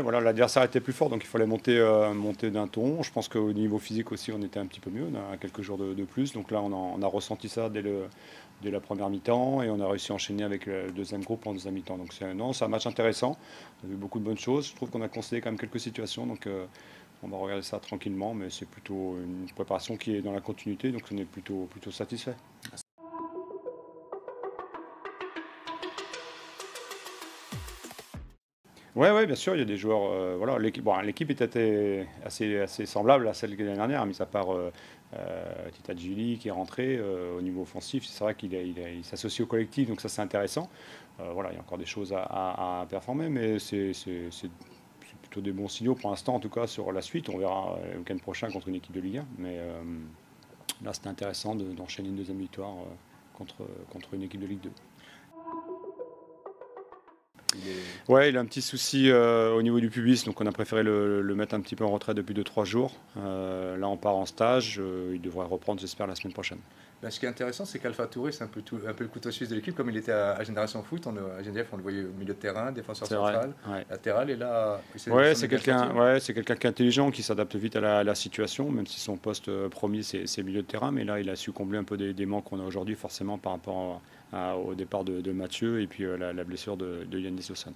voilà, l'adversaire était plus fort, donc il fallait monter d'un ton. Je pense qu'au niveau physique aussi, on était un petit peu mieux. On a quelques jours de plus. Donc là, on a ressenti ça dès la première mi-temps et on a réussi à enchaîner avec le deuxième groupe en deuxième mi-temps. Donc non, c'est un match intéressant. On a vu beaucoup de bonnes choses. Je trouve qu'on a concédé quand même quelques situations. Donc on va regarder ça tranquillement, mais c'est plutôt une préparation qui est dans la continuité. Donc on est plutôt satisfait. Ouais, ouais, bien sûr, il y a des joueurs. Voilà, l'équipe était assez semblable à celle de l'année dernière, mis à part Tita Gili qui est rentré au niveau offensif. C'est vrai qu'il s'associe au collectif, donc ça c'est intéressant. Voilà, il y a encore des choses à performer, mais c'est plutôt des bons signaux pour l'instant, en tout cas sur la suite. On verra le week-end prochain contre une équipe de Ligue 1, mais là c'était intéressant d'enchaîner une deuxième victoire contre une équipe de Ligue 2. Ouais, il a un petit souci au niveau du pubis, donc on a préféré le mettre un petit peu en retrait depuis 2-3 jours. Là, on part en stage, il devrait reprendre, j'espère, la semaine prochaine. Ben, ce qui est intéressant, c'est qu'Alpha Touré, c'est un peu le couteau suisse de l'équipe, comme il était à Génération Foot. À GNDF, on le voyait au milieu de terrain, défenseur central, ouais. Latéral, et là, Ouais, c'est quelqu'un qui est intelligent, qui s'adapte vite à la situation, même si son poste premier, c'est milieu de terrain. Mais là, il a su combler un peu des manques qu'on a aujourd'hui, forcément, par rapport au départ de Mathieu et puis la blessure de Yannis Lawson.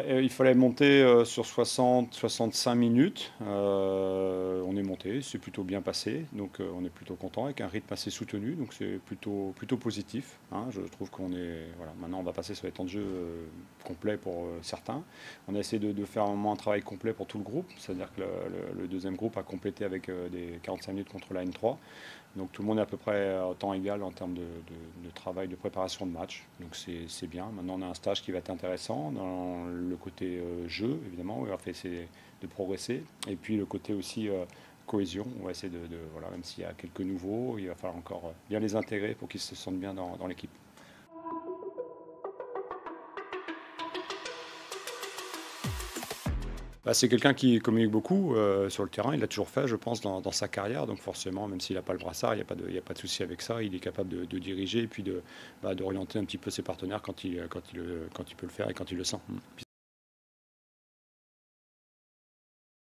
Il fallait monter sur 60-65 minutes. On est monté, c'est plutôt bien passé, donc on est plutôt content avec un rythme assez soutenu, donc c'est plutôt positif. Hein. Je trouve qu'on est. Voilà, maintenant on va passer sur les temps de jeu complets pour certains. On a essayé de faire un travail complet pour tout le groupe, c'est-à-dire que le deuxième groupe a complété avec des 45 minutes contre la N3. Donc tout le monde est à peu près au temps égal en termes de travail, de préparation de match. Donc c'est bien. Maintenant on a un stage qui va être intéressant dans le côté jeu, évidemment, où on va essayer de progresser. Et puis le côté aussi cohésion. On va essayer voilà, même s'il y a quelques nouveaux, il va falloir encore bien les intégrer pour qu'ils se sentent bien dans l'équipe. C'est quelqu'un qui communique beaucoup sur le terrain. Il l'a toujours fait, je pense, dans sa carrière. Donc forcément, même s'il n'a pas le brassard, il n'y a pas de souci avec ça. Il est capable de diriger et puis d'orienter un petit peu ses partenaires quand il peut le faire et quand il le sent. Puis